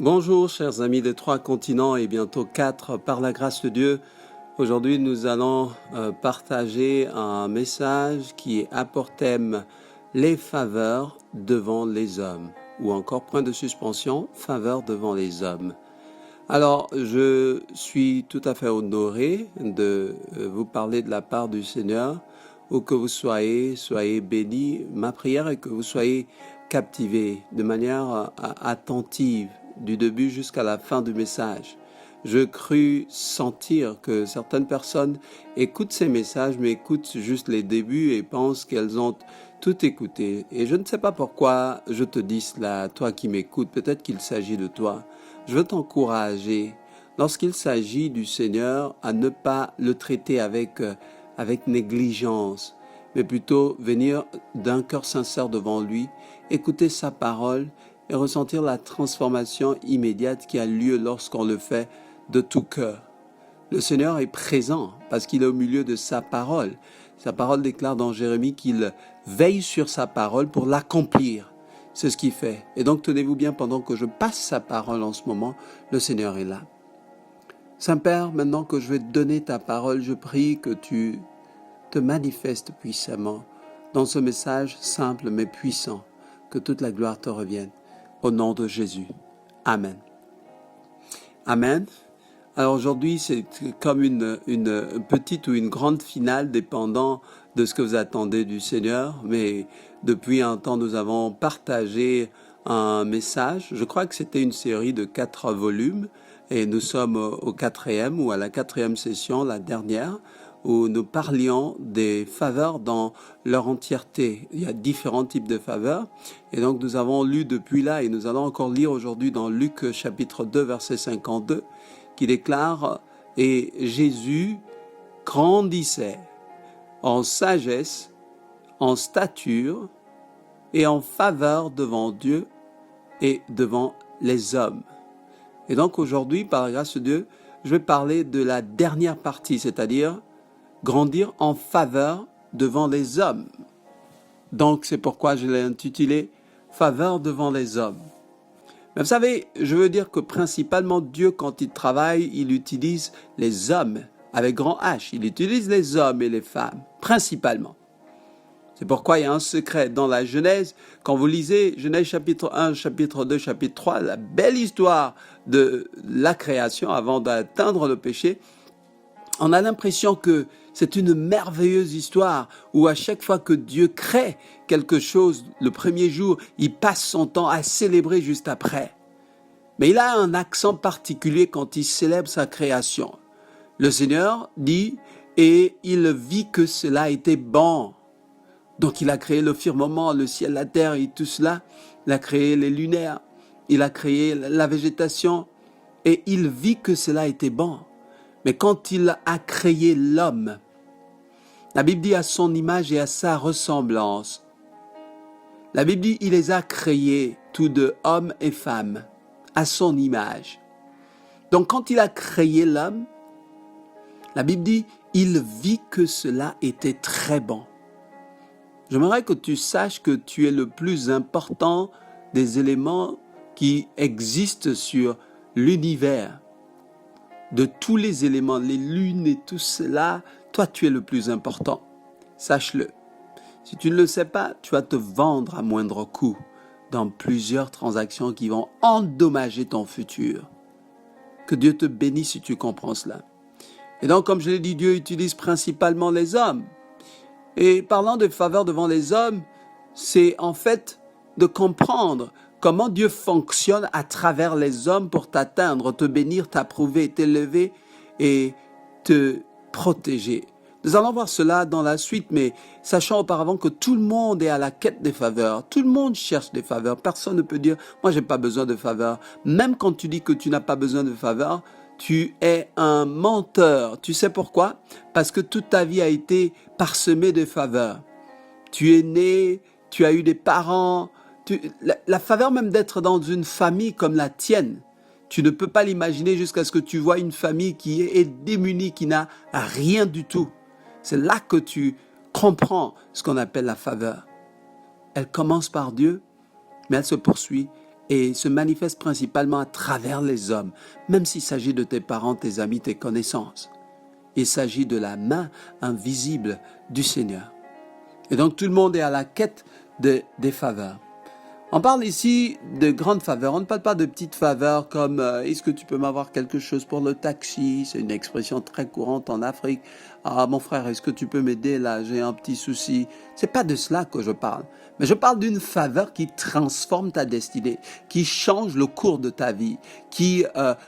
Bonjour chers amis des 3 continents et bientôt 4 par la grâce de Dieu. Aujourd'hui nous allons partager un message qui a pour thème les faveurs devant les hommes ou encore point de suspension, faveurs devant les hommes. Alors je suis tout à fait honoré de vous parler de la part du Seigneur. Où que vous soyez bénis. Ma prière est que vous soyez captivés de manière attentive du début jusqu'à la fin du message. Je crus sentir que certaines personnes écoutent ces messages, mais écoutent juste les débuts et pensent qu'elles ont tout écouté. Et je ne sais pas pourquoi je te dis cela, toi qui m'écoutes, peut-être qu'il s'agit de toi. Je veux t'encourager, lorsqu'il s'agit du Seigneur, à ne pas le traiter avec négligence, mais plutôt venir d'un cœur sincère devant lui, écouter sa parole et ressentir la transformation immédiate qui a lieu lorsqu'on le fait de tout cœur. Le Seigneur est présent parce qu'il est au milieu de sa parole. Sa parole déclare dans Jérémie qu'il veille sur sa parole pour l'accomplir. C'est ce qu'il fait. Et donc tenez-vous bien, pendant que je passe sa parole en ce moment, le Seigneur est là. Saint-Père, maintenant que je vais te donner ta parole, je prie que tu te manifestes puissamment dans ce message simple mais puissant, que toute la gloire te revienne. Au nom de Jésus. Amen. Amen. Alors aujourd'hui, c'est comme une petite ou une grande finale, dépendant de ce que vous attendez du Seigneur. Mais depuis un temps, nous avons partagé un message. Je crois que c'était une série de 4 volumes. Et nous sommes au 4e ou à la 4e session, la dernière, où nous parlions des faveurs dans leur entièreté. Il y a différents types de faveurs. Et donc nous avons lu depuis là, et nous allons encore lire aujourd'hui dans Luc chapitre 2, verset 52, qui déclare « Et Jésus grandissait en sagesse, en stature et en faveur devant Dieu et devant les hommes. » Et donc aujourd'hui, par la grâce de Dieu, je vais parler de la dernière partie, c'est-à-dire grandir en faveur devant les hommes. Donc c'est pourquoi je l'ai intitulé « Faveur devant les hommes ». Mais vous savez, je veux dire que principalement Dieu, quand il travaille, il utilise les hommes avec grand H. Il utilise les hommes et les femmes, principalement. C'est pourquoi il y a un secret dans la Genèse. Quand vous lisez Genèse chapitre 1, chapitre 2, chapitre 3, la belle histoire de la création avant d'atteindre le péché, on a l'impression que c'est une merveilleuse histoire où à chaque fois que Dieu crée quelque chose, le premier jour, il passe son temps à célébrer juste après. Mais il a un accent particulier quand il célèbre sa création. Le Seigneur dit « Et il vit que cela était bon ». Donc il a créé le firmament, le ciel, la terre et tout cela. Il a créé les lunaires, il a créé la végétation et il vit que cela était bon. Mais quand il a créé l'homme, la Bible dit à son image et à sa ressemblance. La Bible dit il les a créés tous deux, hommes et femmes, à son image. Donc quand il a créé l'homme, la Bible dit il vit que cela était très bon. J'aimerais que tu saches que tu es le plus important des éléments qui existent sur l'univers. De tous les éléments, les lunes et tout cela, toi tu es le plus important. Sache-le. Si tu ne le sais pas, tu vas te vendre à moindre coût dans plusieurs transactions qui vont endommager ton futur. Que Dieu te bénisse si tu comprends cela. Et donc, comme je l'ai dit, Dieu utilise principalement les hommes. Et parlant de faveur devant les hommes, c'est en fait de comprendre comment Dieu fonctionne à travers les hommes pour t'atteindre, te bénir, t'approuver, t'élever et te protéger. Nous allons voir cela dans la suite, mais sachant auparavant que tout le monde est à la quête des faveurs. Tout le monde cherche des faveurs. Personne ne peut dire « moi, j'ai pas besoin de faveurs ». Même quand tu dis que tu n'as pas besoin de faveurs, tu es un menteur. Tu sais pourquoi? Parce que toute ta vie a été parsemée de faveurs. Tu es né, tu as eu des parents. La faveur même d'être dans une famille comme la tienne, tu ne peux pas l'imaginer jusqu'à ce que tu vois une famille qui est démunie, qui n'a rien du tout. C'est là que tu comprends ce qu'on appelle la faveur. Elle commence par Dieu, mais elle se poursuit et se manifeste principalement à travers les hommes, même s'il s'agit de tes parents, tes amis, tes connaissances. Il s'agit de la main invisible du Seigneur. Et donc tout le monde est à la quête des faveurs. On parle ici de grandes faveurs. On ne parle pas de petites faveurs comme est-ce que tu peux m'avoir quelque chose pour le taxi? C'est une expression très courante en Afrique. Ah mon frère, est-ce que tu peux m'aider là? J'ai un petit souci. C'est pas de cela que je parle. Mais je parle d'une faveur qui transforme ta destinée, qui change le cours de ta vie, qui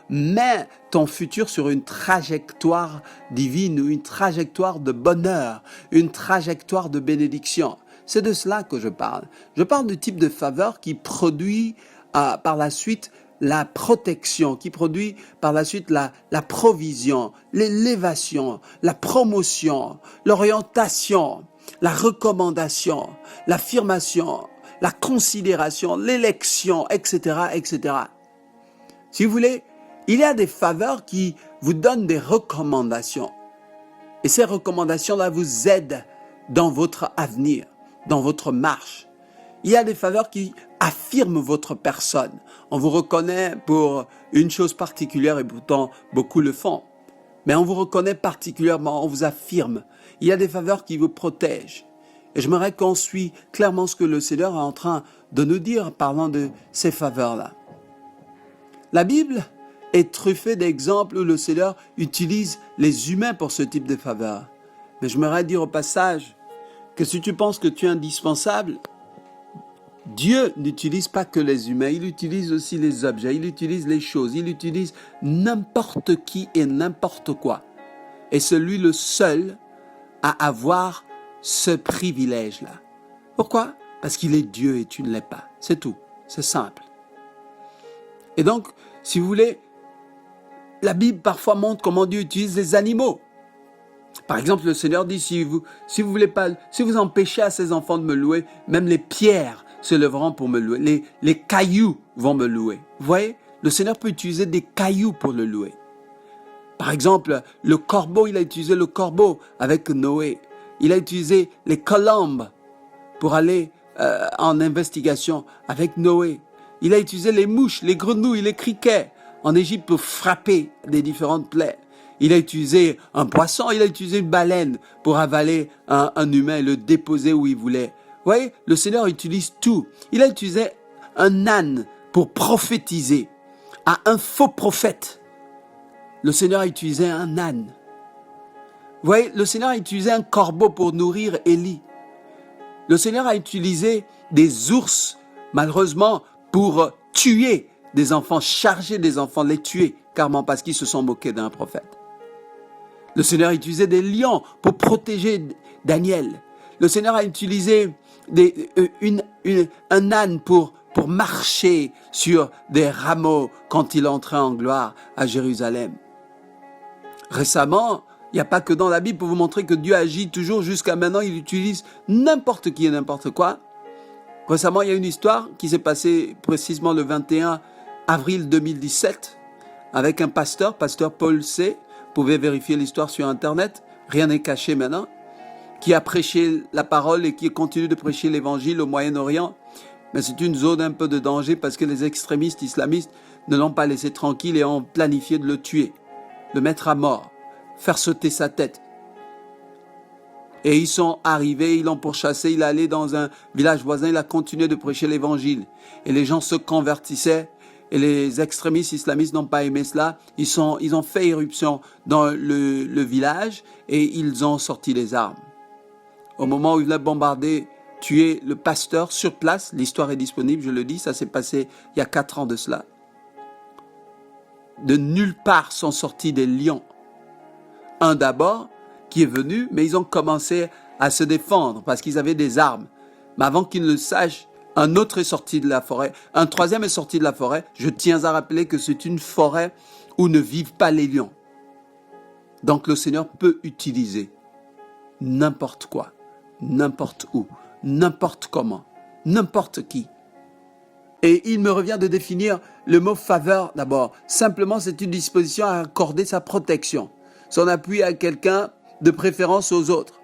met ton futur sur une trajectoire divine ou une trajectoire de bonheur, une trajectoire de bénédiction. C'est de cela que je parle. Je parle du type de faveur qui produit par la suite la protection, qui produit par la suite la provision, l'élévation, la promotion, l'orientation, la recommandation, l'affirmation, la considération, l'élection, etc., etc. Si vous voulez, il y a des faveurs qui vous donnent des recommandations. Et ces recommandations-là vous aident dans votre avenir, dans votre marche. Il y a des faveurs qui affirment votre personne. On vous reconnaît pour une chose particulière et pourtant beaucoup le font. Mais on vous reconnaît particulièrement, on vous affirme. Il y a des faveurs qui vous protègent. Et j'aimerais qu'on suit clairement ce que le Seigneur est en train de nous dire parlant de ces faveurs-là. La Bible est truffée d'exemples où le Seigneur utilise les humains pour ce type de faveurs. Mais j'aimerais dire au passage que si tu penses que tu es indispensable, Dieu n'utilise pas que les humains, il utilise aussi les objets, il utilise les choses, il utilise n'importe qui et n'importe quoi. Et c'est lui le seul à avoir ce privilège-là. Pourquoi? Parce qu'il est Dieu et tu ne l'es pas. C'est tout. C'est simple. Et donc, si vous voulez, la Bible parfois montre comment Dieu utilise les animaux. Par exemple, le Seigneur dit, si vous empêchez à ces enfants de me louer, même les pierres se lèveront pour me louer. Les cailloux vont me louer. Vous voyez, le Seigneur peut utiliser des cailloux pour le louer. Par exemple, le corbeau, il a utilisé le corbeau avec Noé. Il a utilisé les colombes pour aller en investigation avec Noé. Il a utilisé les mouches, les grenouilles, les criquets en Égypte pour frapper des différentes plaies. Il a utilisé un poisson, il a utilisé une baleine pour avaler un humain et le déposer où il voulait. Vous voyez, le Seigneur utilise tout. Il a utilisé un âne pour prophétiser à un faux prophète. Le Seigneur a utilisé un âne. Vous voyez, le Seigneur a utilisé un corbeau pour nourrir Élie. Le Seigneur a utilisé des ours, malheureusement, pour tuer des enfants, charger des enfants, les tuer, carrément parce qu'ils se sont moqués d'un prophète. Le Seigneur a utilisé des lions pour protéger Daniel. Le Seigneur a utilisé un âne pour marcher sur des rameaux quand il entrait en gloire à Jérusalem. Récemment, il n'y a pas que dans la Bible pour vous montrer que Dieu agit toujours jusqu'à maintenant, il utilise n'importe qui et n'importe quoi. Récemment, il y a une histoire qui s'est passée précisément le 21 avril 2017 avec un pasteur Paul C. Vous pouvez vérifier l'histoire sur Internet, rien n'est caché maintenant, qui a prêché la parole et qui continue de prêcher l'évangile au Moyen-Orient. Mais c'est une zone un peu de danger parce que les extrémistes islamistes ne l'ont pas laissé tranquille et ont planifié de le tuer, le mettre à mort, faire sauter sa tête. Et ils sont arrivés, ils l'ont pourchassé, il est allé dans un village voisin, il a continué de prêcher l'évangile. Et les gens se convertissaient. Et les extrémistes islamistes n'ont pas aimé cela. Ils ont fait éruption dans le village et ils ont sorti les armes. Au moment où ils ont bombardé, tué le pasteur sur place, l'histoire est disponible, je le dis, ça s'est passé il y a 4 ans de cela. De nulle part sont sortis des lions. Un d'abord qui est venu, mais ils ont commencé à se défendre parce qu'ils avaient des armes. Mais avant qu'ils ne le sachent, un autre est sorti de la forêt, un troisième est sorti de la forêt. Je tiens à rappeler que c'est une forêt où ne vivent pas les lions. Donc le Seigneur peut utiliser n'importe quoi, n'importe où, n'importe comment, n'importe qui. Et il me revient de définir le mot faveur d'abord. Simplement, c'est une disposition à accorder sa protection, son appui à quelqu'un, de préférence aux autres.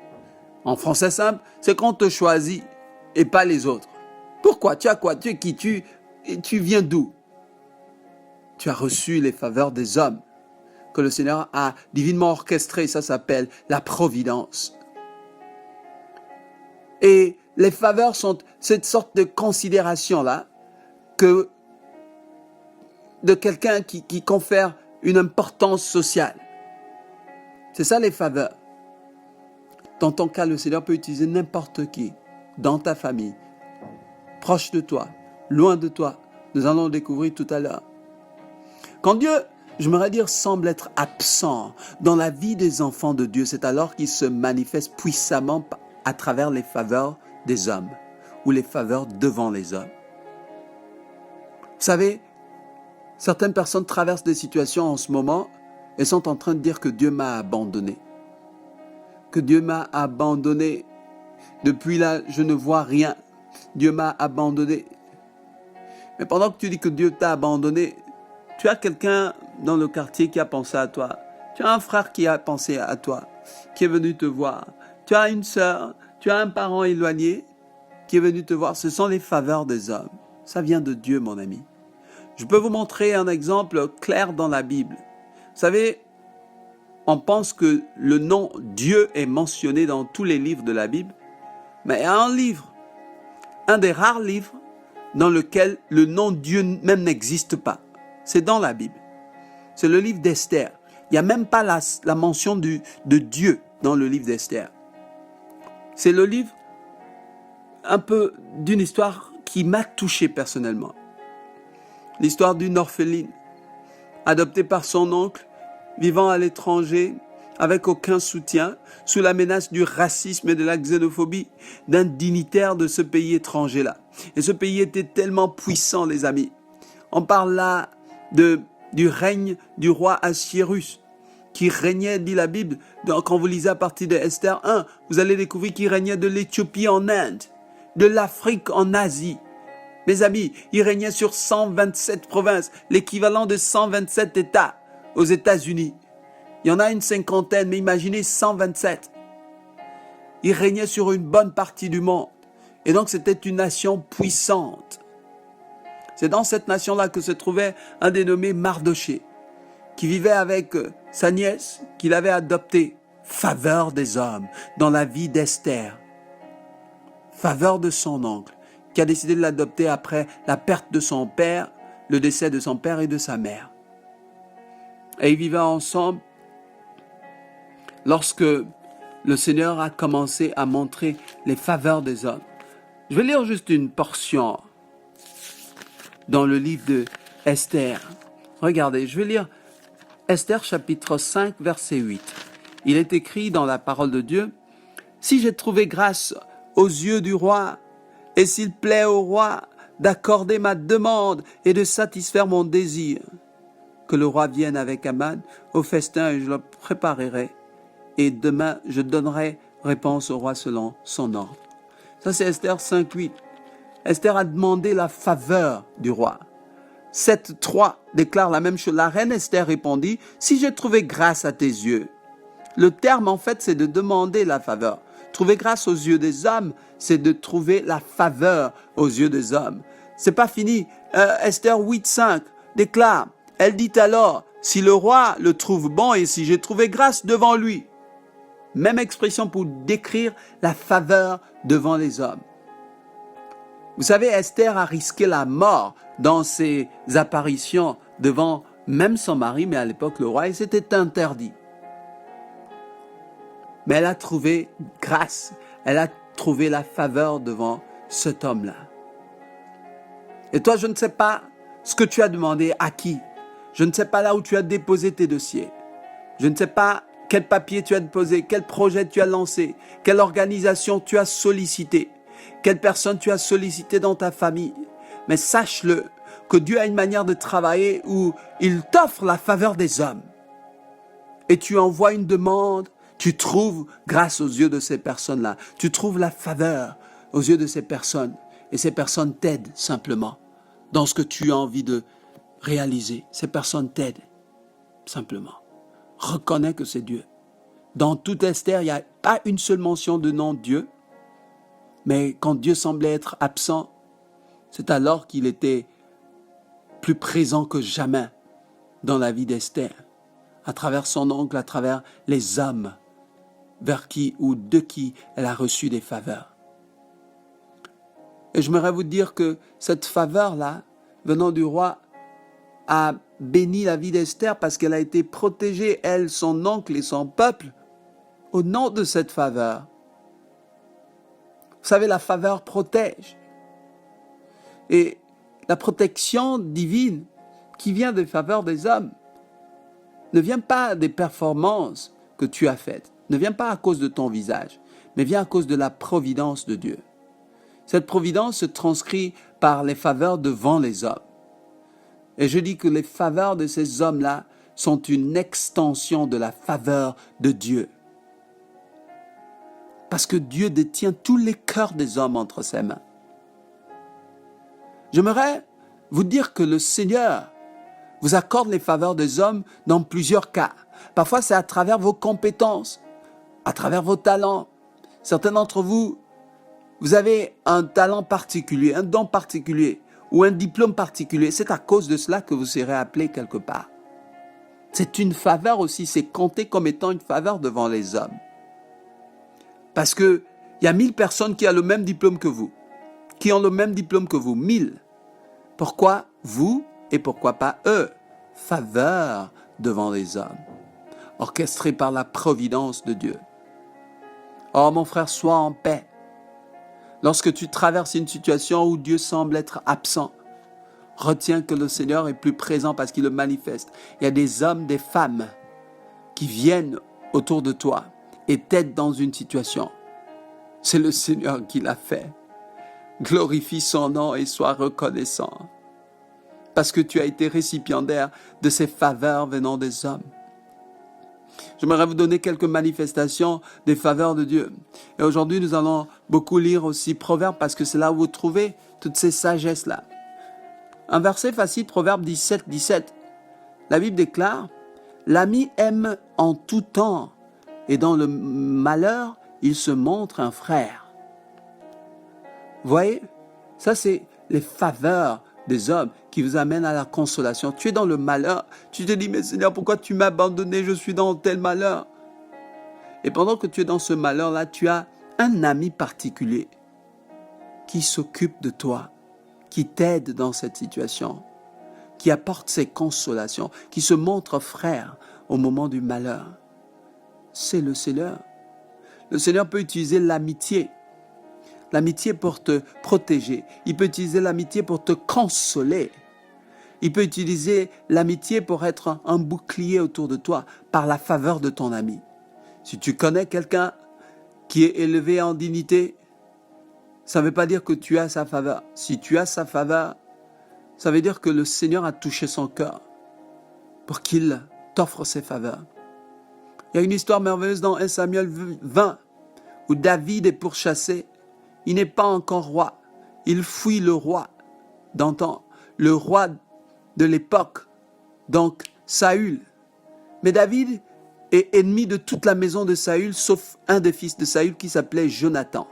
En français simple, c'est qu'on te choisit et pas les autres. Pourquoi? Tu as quoi? Tu es qui? et tu viens d'où? Tu as reçu les faveurs des hommes que le Seigneur a divinement orchestrées. Ça s'appelle la providence. Et les faveurs sont cette sorte de considération-là que de quelqu'un qui confère une importance sociale. C'est ça les faveurs. Dans ton cas, le Seigneur peut utiliser n'importe qui, dans ta famille, proche de toi, loin de toi. Nous allons le découvrir tout à l'heure. Quand Dieu, j'aimerais dire, semble être absent dans la vie des enfants de Dieu, c'est alors qu'il se manifeste puissamment à travers les faveurs des hommes ou les faveurs devant les hommes. Vous savez, certaines personnes traversent des situations en ce moment et sont en train de dire que Dieu m'a abandonné. Que Dieu m'a abandonné. Depuis là, je ne vois rien. Dieu m'a abandonné. Mais pendant que tu dis que Dieu t'a abandonné, tu as quelqu'un dans le quartier qui a pensé à toi. Tu as un frère qui a pensé à toi, qui est venu te voir. Tu as une sœur, tu as un parent éloigné qui est venu te voir. Ce sont les faveurs des hommes. Ça vient de Dieu, mon ami. Je peux vous montrer un exemple clair dans la Bible. Vous savez, on pense que le nom Dieu est mentionné dans tous les livres de la Bible, mais il y a un livre, un des rares livres dans lequel le nom Dieu même n'existe pas. C'est dans la Bible. C'est le livre d'Esther. Il n'y a même pas la mention de Dieu dans le livre d'Esther. C'est le livre un peu d'une histoire qui m'a touché personnellement. L'histoire d'une orpheline, adoptée par son oncle, vivant à l'étranger, avec aucun soutien, sous la menace du racisme et de la xénophobie d'un dignitaire de ce pays étranger-là. Et ce pays était tellement puissant, les amis. On parle là du règne du roi Assuérus, qui régnait, dit la Bible, quand vous lisez à partir de Esther 1, vous allez découvrir qu'il régnait de l'Éthiopie en Inde, de l'Afrique en Asie. Mes amis, il régnait sur 127 provinces, l'équivalent de 127 États aux États-Unis. Il y en a une cinquantaine, mais imaginez 127. Il régnait sur une bonne partie du monde. Et donc c'était une nation puissante. C'est dans cette nation-là que se trouvait un dénommé Mardoché, qui vivait avec sa nièce, qu'il avait adoptée. Faveur des hommes dans la vie d'Esther. Faveur de son oncle, qui a décidé de l'adopter après la perte de son père, le décès de son père et de sa mère. Et ils vivaient ensemble lorsque le Seigneur a commencé à montrer les faveurs des hommes. Je vais lire juste une portion dans le livre de Esther. Regardez, je vais lire Esther chapitre 5, verset 8. Il est écrit dans la parole de Dieu, « Si j'ai trouvé grâce aux yeux du roi, et s'il plaît au roi d'accorder ma demande et de satisfaire mon désir, que le roi vienne avec Aman au festin et je le préparerai, et demain je donnerai réponse au roi selon son ordre. » Ça c'est Esther 5, 8. Esther a demandé la faveur du roi. 7.3 déclare la même chose. La reine Esther répondit, « Si j'ai trouvé grâce à tes yeux. » Le terme, en fait, c'est de demander la faveur. Trouver grâce aux yeux des hommes, c'est de trouver la faveur aux yeux des hommes. C'est pas fini. Esther 8.5 déclare, elle dit alors, « Si le roi le trouve bon et si j'ai trouvé grâce devant lui. » Même expression pour décrire la faveur devant les hommes. Vous savez, Esther a risqué la mort dans ses apparitions devant même son mari, mais à l'époque le roi, et c'était interdit. Mais elle a trouvé grâce, elle a trouvé la faveur devant cet homme-là. Et toi, je ne sais pas ce que tu as demandé à qui. Je ne sais pas là où tu as déposé tes dossiers. Je ne sais pas quel papier tu as déposé, quel projet tu as lancé, quelle organisation tu as sollicité. Quelle personne tu as sollicité dans ta famille. Mais sache-le, que Dieu a une manière de travailler où il t'offre la faveur des hommes. Et tu envoies une demande, tu trouves grâce aux yeux de ces personnes-là. Tu trouves la faveur aux yeux de ces personnes. Et ces personnes t'aident simplement dans ce que tu as envie de réaliser. Ces personnes t'aident simplement. Reconnais que c'est Dieu. Dans toute Esther, il n'y a pas une seule mention de nom de Dieu. Mais quand Dieu semblait être absent, c'est alors qu'il était plus présent que jamais dans la vie d'Esther, à travers son oncle, à travers les hommes vers qui ou de qui elle a reçu des faveurs. Et j'aimerais vous dire que cette faveur-là, venant du roi, a béni la vie d'Esther parce qu'elle a été protégée, elle, son oncle et son peuple, au nom de cette faveur. Vous savez, la faveur protège. Et la protection divine qui vient des faveurs des hommes ne vient pas des performances que tu as faites, ne vient pas à cause de ton visage, mais vient à cause de la providence de Dieu. Cette providence se transcrit par les faveurs devant les hommes. Et je dis que les faveurs de ces hommes-là sont une extension de la faveur de Dieu. Parce que Dieu détient tous les cœurs des hommes entre ses mains. J'aimerais vous dire que le Seigneur vous accorde les faveurs des hommes dans plusieurs cas. Parfois, c'est à travers vos compétences, à travers vos talents. Certains d'entre vous, vous avez un talent particulier, un don particulier ou un diplôme particulier. C'est à cause de cela que vous serez appelé quelque part. C'est une faveur aussi, c'est compté comme étant une faveur devant les hommes. Parce qu'il y a 1000 personnes qui ont le même diplôme que vous, qui ont le même diplôme que vous, 1000. Pourquoi vous et pourquoi pas eux? Faveur devant les hommes, orchestrée par la providence de Dieu. Oh mon frère, sois en paix. Lorsque tu traverses une situation où Dieu semble être absent, retiens que le Seigneur est plus présent parce qu'il le manifeste. Il y a des hommes, des femmes qui viennent autour de toi et t'aident dans une situation. C'est le Seigneur qui l'a fait. Glorifie son nom et sois reconnaissant parce que tu as été récipiendaire de ces faveurs venant des hommes. J'aimerais vous donner quelques manifestations des faveurs de Dieu. Et aujourd'hui, nous allons beaucoup lire aussi Proverbes parce que c'est là où vous trouvez toutes ces sagesses-là. Un verset facile, Proverbe 17, 17. La Bible déclare, « L'ami aime en tout temps, et dans le malheur, il se montre un frère. » Vous voyez, ça c'est les faveurs des hommes qui vous amènent à la consolation. Tu es dans le malheur, tu te dis, mais Seigneur, pourquoi tu m'as abandonné? Je suis dans tel malheur. Et pendant que tu es dans ce malheur-là, tu as un ami particulier qui s'occupe de toi, qui t'aide dans cette situation, qui apporte ses consolations, qui se montre frère au moment du malheur. C'est le Seigneur. Le Seigneur peut utiliser l'amitié. L'amitié pour te protéger. Il peut utiliser l'amitié pour te consoler. Il peut utiliser l'amitié pour être un bouclier autour de toi par la faveur de ton ami. Si tu connais quelqu'un qui est élevé en dignité, ça ne veut pas dire que tu as sa faveur. Si tu as sa faveur, ça veut dire que le Seigneur a touché son cœur pour qu'il t'offre ses faveurs. Il y a une histoire merveilleuse dans 1 Samuel 20 où David est pourchassé. Il n'est pas encore roi. Il fuit le roi d'antan, le roi de l'époque, donc Saül. Mais David est ennemi de toute la maison de Saül, sauf un des fils de Saül qui s'appelait Jonathan.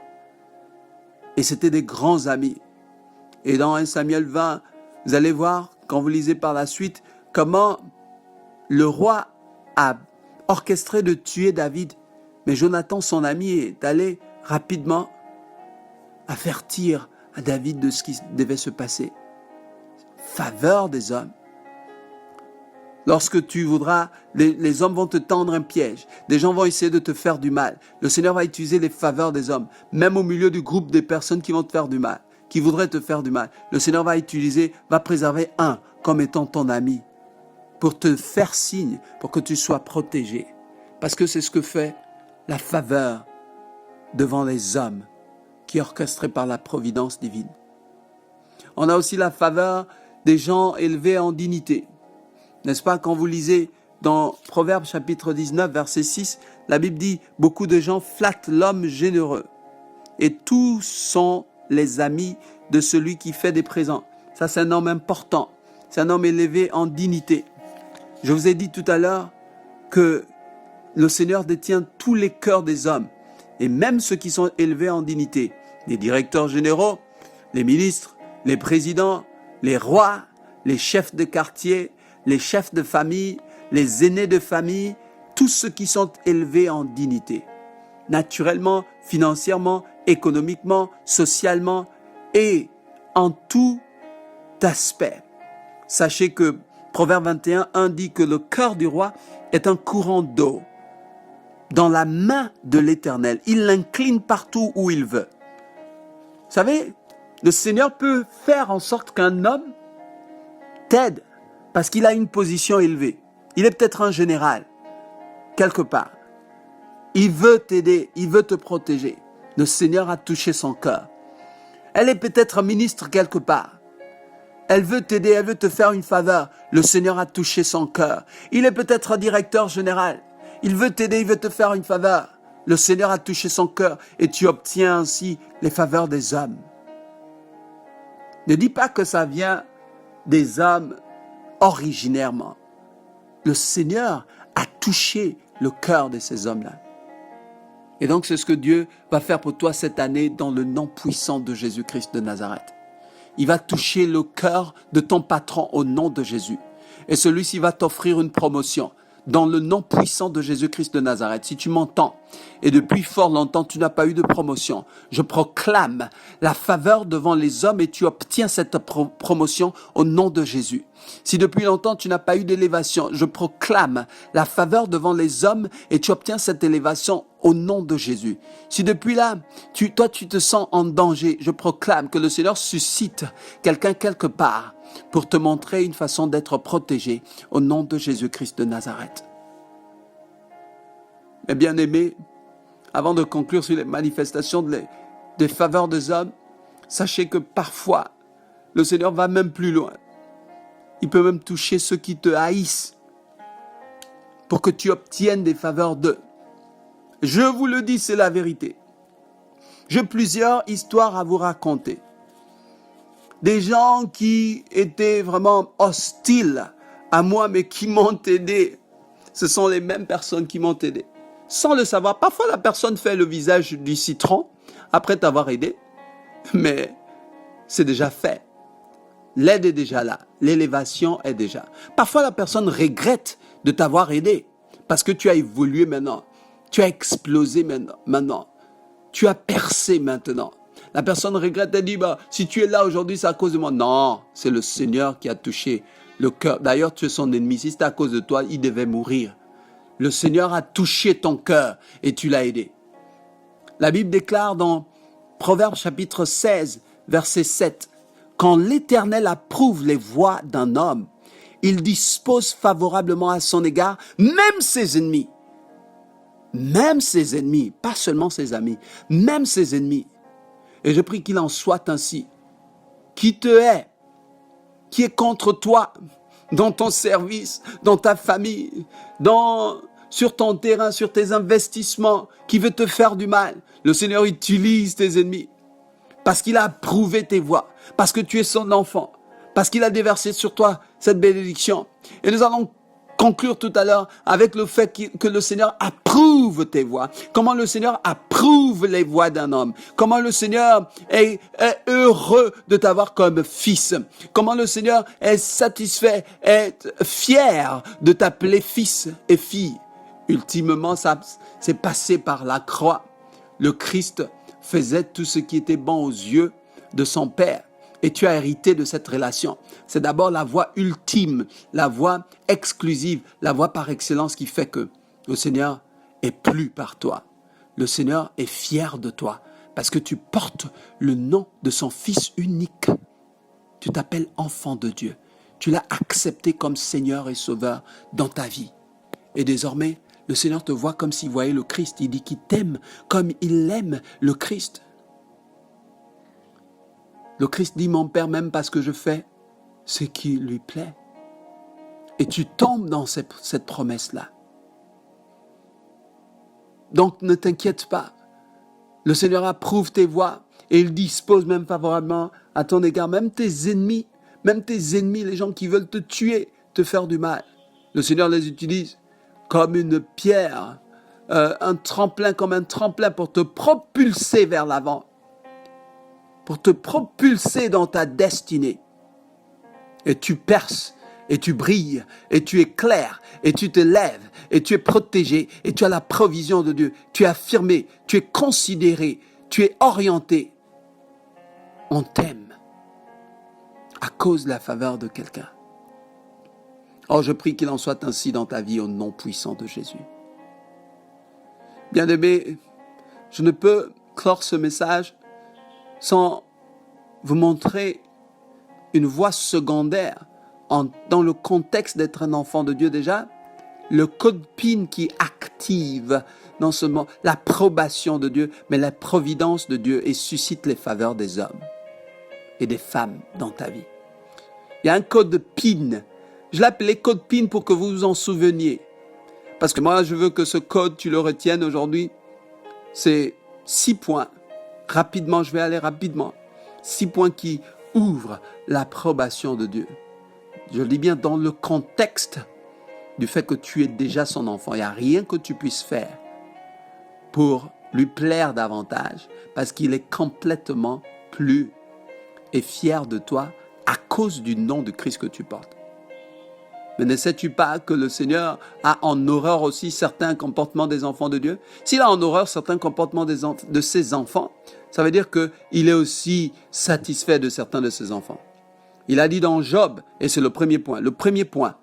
Et c'était des grands amis. Et dans 1 Samuel 20, vous allez voir, quand vous lisez par la suite, comment le roi a orchestré de tuer David. Mais Jonathan, son ami, est allé rapidement avertir à David de ce qui devait se passer. Faveur des hommes. Lorsque tu voudras, les hommes vont te tendre un piège. Des gens vont essayer de te faire du mal. Le Seigneur va utiliser les faveurs des hommes. Même au milieu du groupe des personnes qui vont te faire du mal, qui voudraient te faire du mal. Le Seigneur va préserver un comme étant ton ami. Pour te faire signe, pour que tu sois protégé. Parce que c'est ce que fait la faveur devant les hommes qui est orchestrée par la providence divine. On a aussi la faveur des gens élevés en dignité. N'est-ce pas, quand vous lisez dans Proverbes chapitre 19, verset 6, la Bible dit « Beaucoup de gens flattent l'homme généreux, et tous sont les amis de celui qui fait des présents. » Ça, c'est un homme important. C'est un homme élevé en dignité. Je vous ai dit tout à l'heure que le Seigneur détient tous les cœurs des hommes, et même ceux qui sont élevés en dignité. Les directeurs généraux, les ministres, les présidents, les rois, les chefs de quartier, les chefs de famille, les aînés de famille, tous ceux qui sont élevés en dignité, naturellement, financièrement, économiquement, socialement et en tout aspect. Sachez que Proverbe 21 dit que le cœur du roi est un courant d'eau dans la main de l'Éternel. Il l'incline partout où il veut. Vous savez, le Seigneur peut faire en sorte qu'un homme t'aide parce qu'il a une position élevée. Il est peut-être un général, quelque part. Il veut t'aider, il veut te protéger. Le Seigneur a touché son cœur. Elle est peut-être un ministre quelque part. Elle veut t'aider, elle veut te faire une faveur. Le Seigneur a touché son cœur. Il est peut-être un directeur général. Il veut t'aider, il veut te faire une faveur. Le Seigneur a touché son cœur et tu obtiens ainsi les faveurs des hommes. Ne dis pas que ça vient des hommes originairement. Le Seigneur a touché le cœur de ces hommes-là. Et donc c'est ce que Dieu va faire pour toi cette année dans le nom puissant de Jésus-Christ de Nazareth. Il va toucher le cœur de ton patron au nom de Jésus. Et celui-ci va t'offrir une promotion dans le nom puissant de Jésus-Christ de Nazareth. Si tu m'entends et depuis fort longtemps tu n'as pas eu de promotion, je proclame la faveur devant les hommes et tu obtiens cette promotion au nom de Jésus. Si depuis longtemps tu n'as pas eu d'élévation, je proclame la faveur devant les hommes et tu obtiens cette élévation au nom de Jésus. Si depuis là, toi tu te sens en danger, je proclame que le Seigneur suscite quelqu'un quelque part pour te montrer une façon d'être protégé au nom de Jésus-Christ de Nazareth. Mes bien-aimés, avant de conclure sur les manifestations des faveurs des hommes, sachez que parfois, le Seigneur va même plus loin. Il peut même toucher ceux qui te haïssent pour que tu obtiennes des faveurs d'eux. Je vous le dis, c'est la vérité. J'ai plusieurs histoires à vous raconter. Des gens qui étaient vraiment hostiles à moi, mais qui m'ont aidé. Ce sont les mêmes personnes qui m'ont aidé. Sans le savoir, parfois la personne fait le visage du citron après t'avoir aidé, mais c'est déjà fait. L'aide est déjà là, l'élévation est déjà. Parfois la personne regrette de t'avoir aidé parce que tu as évolué maintenant, tu as explosé maintenant, tu as percé maintenant. La personne regrette et dit, si tu es là aujourd'hui, c'est à cause de moi. Non, c'est le Seigneur qui a touché le cœur. D'ailleurs, tu es son ennemi. Si c'était à cause de toi, il devait mourir. Le Seigneur a touché ton cœur et tu l'as aidé. La Bible déclare dans Proverbe chapitre 16, verset 7, « Quand l'Éternel approuve les voies d'un homme, il dispose favorablement à son égard même ses ennemis. » Même ses ennemis, pas seulement ses amis, même ses ennemis. Et je prie qu'il en soit ainsi. Qui te hait, qui est contre toi, dans ton service, dans ta famille, sur ton terrain, sur tes investissements, qui veut te faire du mal. Le Seigneur utilise tes ennemis parce qu'il a approuvé tes voies, parce que tu es son enfant, parce qu'il a déversé sur toi cette bénédiction. Et nous allons conclure tout à l'heure avec le fait que le Seigneur approuve tes voies. Comment le Seigneur approuve les voies d'un homme. Comment le Seigneur est heureux de t'avoir comme fils. Comment le Seigneur est satisfait, est fier de t'appeler fils et fille. Ultimement, ça c'est passé par la croix. Le Christ faisait tout ce qui était bon aux yeux de son Père. Et tu as hérité de cette relation. C'est d'abord la voie ultime, la voie exclusive, la voie par excellence qui fait que le Seigneur est plu par toi. Le Seigneur est fier de toi parce que tu portes le nom de son Fils unique. Tu t'appelles enfant de Dieu. Tu l'as accepté comme Seigneur et Sauveur dans ta vie. Et désormais, le Seigneur te voit comme s'il voyait le Christ. Il dit qu'il t'aime comme il aime le Christ. Le Christ dit, mon Père m'aime parce que je fais ce qui lui plaît. Et tu tombes dans cette promesse-là. Donc ne t'inquiète pas. Le Seigneur approuve tes voies et il dispose même favorablement à ton égard. Même tes ennemis, les gens qui veulent te tuer, te faire du mal. Le Seigneur les utilise comme une pierre, comme un tremplin pour te propulser vers l'avant. Pour te propulser dans ta destinée. et tu perces, et tu brilles, et tu éclaires, et tu te lèves, et tu es protégé, et tu as la provision de Dieu. Tu es affirmé, tu es considéré, tu es orienté. On t'aime à cause de la faveur de quelqu'un. Oh, je prie qu'il en soit ainsi dans ta vie au nom puissant de Jésus. Bien-aimés, je ne peux clore ce message sans vous montrer une voie secondaire dans le contexte d'être un enfant de Dieu déjà, le code PIN qui active non seulement l'approbation de Dieu, mais la providence de Dieu et suscite les faveurs des hommes et des femmes dans ta vie. Il y a un code PIN. Je l'appelais code PIN pour que vous vous en souveniez. Parce que moi, je veux que ce code, tu le retiennes aujourd'hui. C'est 6 points. Rapidement, je vais aller rapidement. 6 points qui ouvrent l'approbation de Dieu. Je le dis bien dans le contexte du fait que tu es déjà son enfant. Il n'y a rien que tu puisses faire pour lui plaire davantage parce qu'il est complètement plus et fier de toi à cause du nom de Christ que tu portes. Mais ne sais-tu pas que le Seigneur a en horreur aussi certains comportements des enfants de Dieu? S'il a en horreur certains comportements de ses enfants, ça veut dire qu'il est aussi satisfait de certains de ses enfants. Il a dit dans Job, et c'est le premier point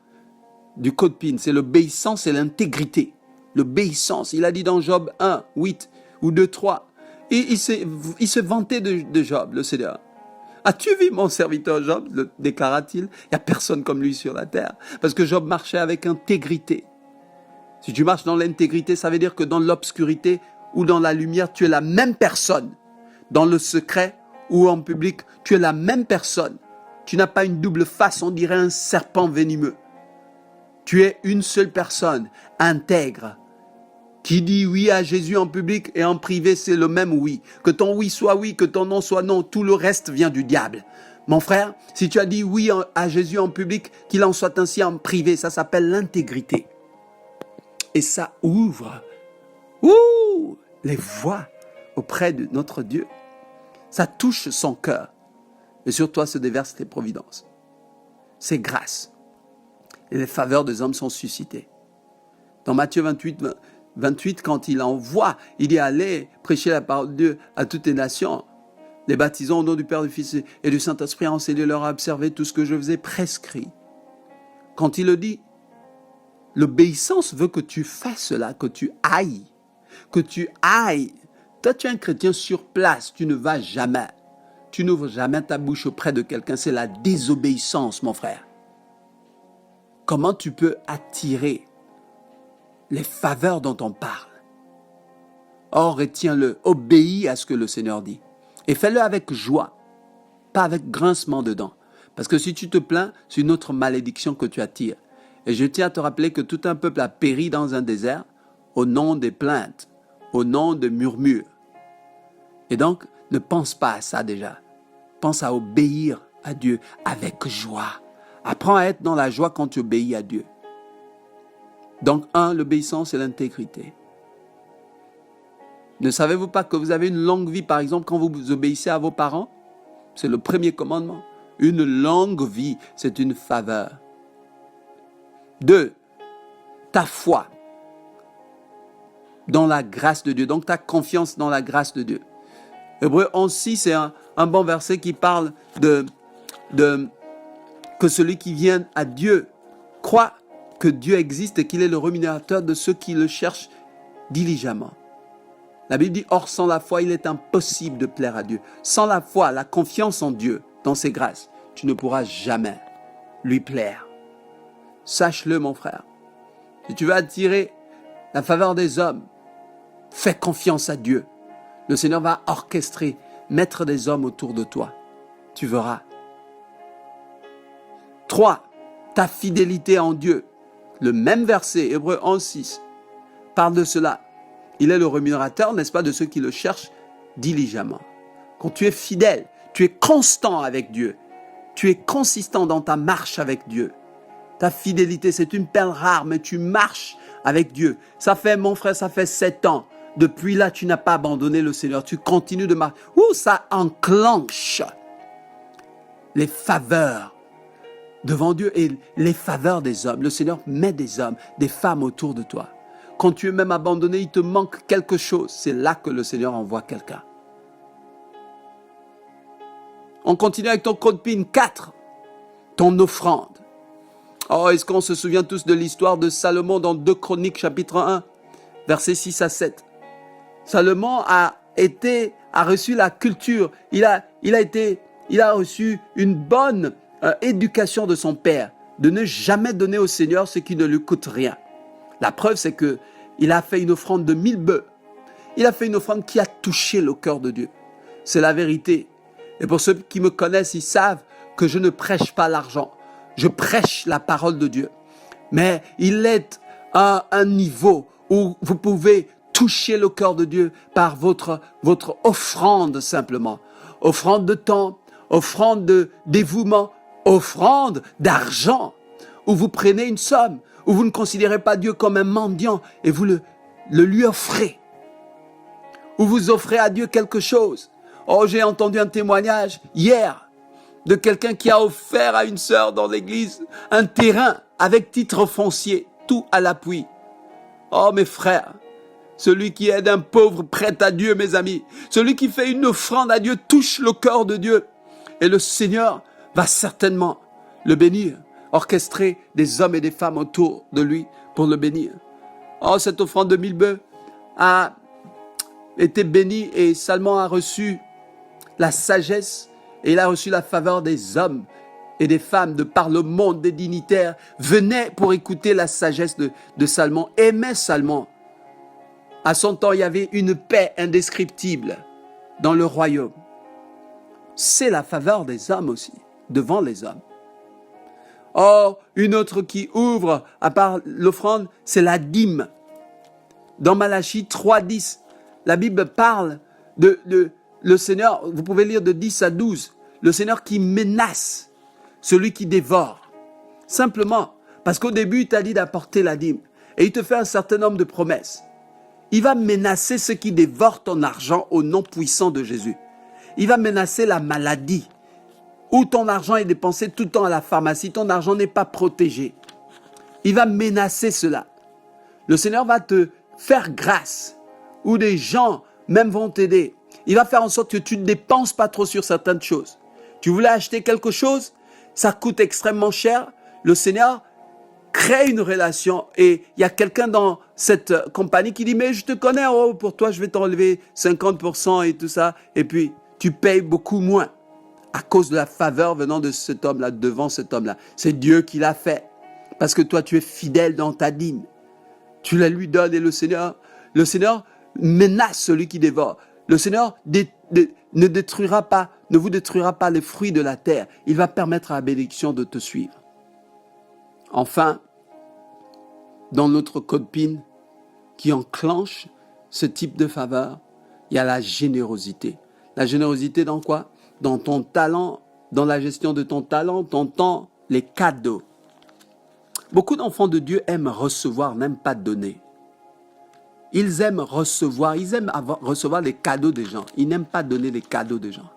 du code PIN, c'est l'obéissance et l'intégrité. L'obéissance, il a dit dans Job 1, 8 ou 2, 3. Et il se vantait de Job, le Seigneur. As-tu vu mon serviteur Job, le déclara-t-il? Il n'y a personne comme lui sur la terre. Parce que Job marchait avec intégrité. Si tu marches dans l'intégrité, ça veut dire que dans l'obscurité ou dans la lumière, tu es la même personne. Dans le secret ou en public, tu es la même personne. Tu n'as pas une double face, on dirait un serpent venimeux. Tu es une seule personne, intègre, qui dit oui à Jésus en public et en privé, c'est le même oui. Que ton oui soit oui, que ton non soit non, tout le reste vient du diable. Mon frère, si tu as dit oui à Jésus en public, qu'il en soit ainsi en privé, ça s'appelle l'intégrité. Et ça ouvre les voies auprès de notre Dieu. Ça touche son cœur. Et sur toi se déversent les providences. C'est grâce. Et les faveurs des hommes sont suscitées. Dans Matthieu 28, quand il envoie, il dit allez prêcher la parole de Dieu à toutes les nations, les baptisant au nom du Père, du Fils et du Saint-Esprit, enseignez-leur à observer tout ce que je vous ai prescrit. Quand il le dit, l'obéissance veut que tu fasses cela, que tu ailles. Toi, tu es un chrétien sur place, tu ne vas jamais. Tu n'ouvres jamais ta bouche auprès de quelqu'un, c'est la désobéissance, mon frère. Comment tu peux attirer les faveurs dont on parle? Or, retiens-le, obéis à ce que le Seigneur dit. Et fais-le avec joie, pas avec grincement de dents. Parce que si tu te plains, c'est une autre malédiction que tu attires. Et je tiens à te rappeler que tout un peuple a péri dans un désert au nom des plaintes, au nom des murmures. Et donc, ne pense pas à ça déjà. Pense à obéir à Dieu avec joie. Apprends à être dans la joie quand tu obéis à Dieu. Donc, 1, l'obéissance et l'intégrité. Ne savez-vous pas que vous avez une longue vie, par exemple, quand vous obéissez à vos parents? C'est le premier commandement. Une longue vie, c'est une faveur. 2, ta foi dans la grâce de Dieu. Donc, ta confiance dans la grâce de Dieu. Hébreux 11:6, c'est un bon verset qui parle que celui qui vient à Dieu croit que Dieu existe et qu'il est le rémunérateur de ceux qui le cherchent diligemment. La Bible dit, or sans la foi, il est impossible de plaire à Dieu. Sans la foi, la confiance en Dieu, dans ses grâces, tu ne pourras jamais lui plaire. Sache-le, mon frère. Si tu veux attirer la faveur des hommes, fais confiance à Dieu. Le Seigneur va orchestrer, mettre des hommes autour de toi. Tu verras. 3, ta fidélité en Dieu. Le même verset, Hébreux 11:6, parle de cela. Il est le rémunérateur, n'est-ce pas, de ceux qui le cherchent diligemment. Quand tu es fidèle, tu es constant avec Dieu. Tu es consistant dans ta marche avec Dieu. Ta fidélité, c'est une perle rare, mais tu marches avec Dieu. Ça fait, mon frère, ça fait 7 ans. Depuis là, tu n'as pas abandonné le Seigneur. Tu continues de marcher. Ça enclenche les faveurs devant Dieu et les faveurs des hommes. Le Seigneur met des hommes, des femmes autour de toi. Quand tu es même abandonné, il te manque quelque chose. C'est là que le Seigneur envoie quelqu'un. On continue avec ton code PIN 4, ton offrande. Oh, est-ce qu'on se souvient tous de l'histoire de Salomon dans 2 Chroniques chapitre 1, versets 6 à 7. Salomon a reçu la culture, il a reçu une bonne éducation de son père, de ne jamais donner au Seigneur ce qui ne lui coûte rien. La preuve, c'est que il a fait une offrande de 1000 bœufs. Il a fait une offrande qui a touché le cœur de Dieu. C'est la vérité. Et pour ceux qui me connaissent, ils savent que je ne prêche pas l'argent. Je prêche la parole de Dieu. Mais il est à un niveau où vous pouvez toucher le cœur de Dieu par votre offrande simplement. Offrande de temps, offrande de dévouement, offrande d'argent, où vous prenez une somme, où vous ne considérez pas Dieu comme un mendiant et vous le lui offrez. Où vous offrez à Dieu quelque chose. Oh, j'ai entendu un témoignage hier de quelqu'un qui a offert à une sœur dans l'église un terrain avec titre foncier, tout à l'appui. Oh mes frères, celui qui aide un pauvre prête à Dieu, mes amis. Celui qui fait une offrande à Dieu touche le cœur de Dieu. Et le Seigneur va certainement le bénir, orchestrer des hommes et des femmes autour de lui pour le bénir. Oh, cette offrande de 1000 bœufs a été bénie et Salomon a reçu la sagesse et il a reçu la faveur des hommes et des femmes de par le monde, des dignitaires venaient pour écouter la sagesse de Salomon, aimaient Salomon. À son temps, il y avait une paix indescriptible dans le royaume. C'est la faveur des hommes aussi, devant les hommes. Oh, une autre qui ouvre, à part l'offrande, c'est la dîme. Dans Malachie 3:10, la Bible parle de le Seigneur, vous pouvez lire de 10 à 12, le Seigneur qui menace celui qui dévore. Simplement, parce qu'au début, il t'a dit d'apporter la dîme. Et il te fait un certain nombre de promesses. Il va menacer ceux qui dévorent ton argent au nom puissant de Jésus. Il va menacer la maladie, où ton argent est dépensé tout le temps à la pharmacie, ton argent n'est pas protégé. Il va menacer cela. Le Seigneur va te faire grâce, où des gens même vont t'aider. Il va faire en sorte que tu ne dépenses pas trop sur certaines choses. Tu voulais acheter quelque chose, ça coûte extrêmement cher. Le Seigneur crée une relation et il y a quelqu'un dans cette compagnie qui dit « Mais je te connais, oh, pour toi, je vais t'enlever 50% et tout ça. » Et puis, tu payes beaucoup moins à cause de la faveur venant de cet homme-là, devant cet homme-là. C'est Dieu qui l'a fait parce que toi, tu es fidèle dans ta dîme. Tu la lui donnes et le Seigneur menace celui qui dévore. Le Seigneur ne vous détruira pas les fruits de la terre. Il va permettre à la bénédiction de te suivre. Enfin, dans notre code PIN qui enclenche ce type de faveur, il y a la générosité. La générosité dans quoi? Dans ton talent, dans la gestion de ton talent, ton temps, les cadeaux. Beaucoup d'enfants de Dieu aiment recevoir, n'aiment pas donner. Ils aiment recevoir, recevoir les cadeaux des gens. Ils n'aiment pas donner les cadeaux des gens,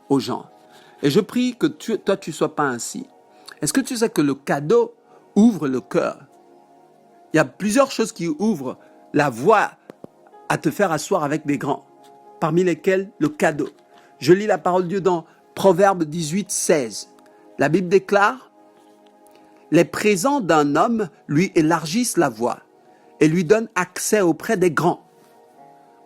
aux gens. Et je prie que toi, tu ne sois pas ainsi. Est-ce que tu sais que le cadeau ouvre le cœur? Il y a plusieurs choses qui ouvrent la voie à te faire asseoir avec des grands, parmi lesquels le cadeau. Je lis la parole de Dieu dans Proverbe 18, 16. La Bible déclare « Les présents d'un homme lui élargissent la voie et lui donnent accès auprès des grands. »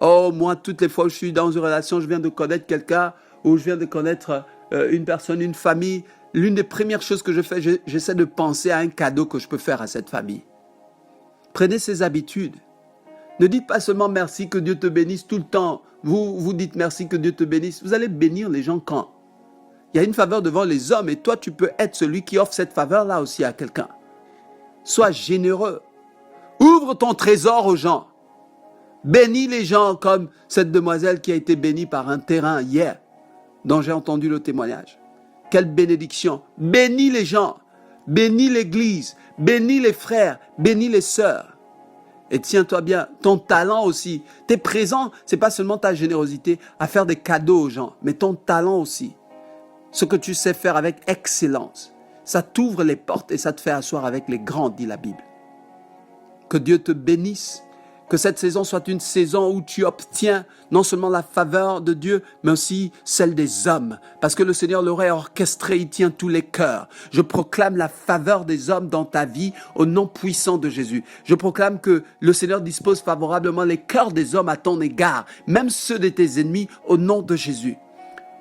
Oh, moi, toutes les fois où je suis dans une relation, je viens de connaître quelqu'un ou je viens de connaître une personne, une famille, l'une des premières choses que je fais, j'essaie de penser à un cadeau que je peux faire à cette famille. Prenez ces habitudes. Ne dites pas seulement merci, que Dieu te bénisse tout le temps. Vous dites merci, que Dieu te bénisse. Vous allez bénir les gens quand? Il y a une faveur devant les hommes et toi, tu peux être celui qui offre cette faveur-là aussi à quelqu'un. Sois généreux. Ouvre ton trésor aux gens. Bénis les gens comme cette demoiselle qui a été bénie par un terrain hier, dont j'ai entendu le témoignage. Quelle bénédiction. Bénis les gens. Bénis l'église. Bénis les frères. Bénis les sœurs. Et tiens-toi bien, ton talent aussi. Tes présents, c'est pas seulement ta générosité à faire des cadeaux aux gens, mais ton talent aussi. Ce que tu sais faire avec excellence. Ça t'ouvre les portes et ça te fait asseoir avec les grands, dit la Bible. Que Dieu te bénisse. Que cette saison soit une saison où tu obtiens non seulement la faveur de Dieu, mais aussi celle des hommes. Parce que le Seigneur l'aurait orchestré, il tient tous les cœurs. Je proclame la faveur des hommes dans ta vie au nom puissant de Jésus. Je proclame que le Seigneur dispose favorablement les cœurs des hommes à ton égard, même ceux de tes ennemis, au nom de Jésus.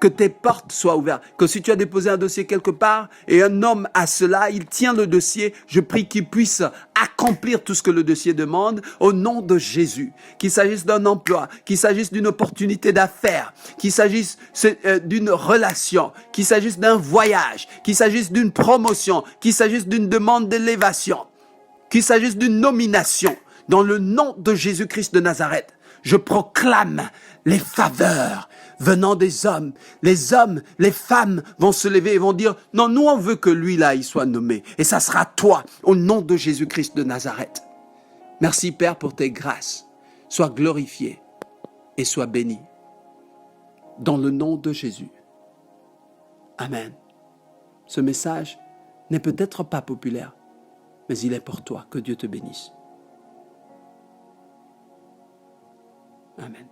Que tes portes soient ouvertes, que si tu as déposé un dossier quelque part et un homme a cela, il tient le dossier, je prie qu'il puisse accomplir tout ce que le dossier demande au nom de Jésus. Qu'il s'agisse d'un emploi, qu'il s'agisse d'une opportunité d'affaires, qu'il s'agisse d'une relation, qu'il s'agisse d'un voyage, qu'il s'agisse d'une promotion, qu'il s'agisse d'une demande d'élévation, qu'il s'agisse d'une nomination, dans le nom de Jésus-Christ de Nazareth, je proclame les faveurs venant des hommes. Les hommes, les femmes vont se lever et vont dire, non, nous on veut que lui là, il soit nommé. Et ça sera toi, au nom de Jésus-Christ de Nazareth. Merci Père pour tes grâces. Sois glorifié et sois béni. Dans le nom de Jésus. Amen. Ce message n'est peut-être pas populaire, mais il est pour toi. Que Dieu te bénisse. Amen.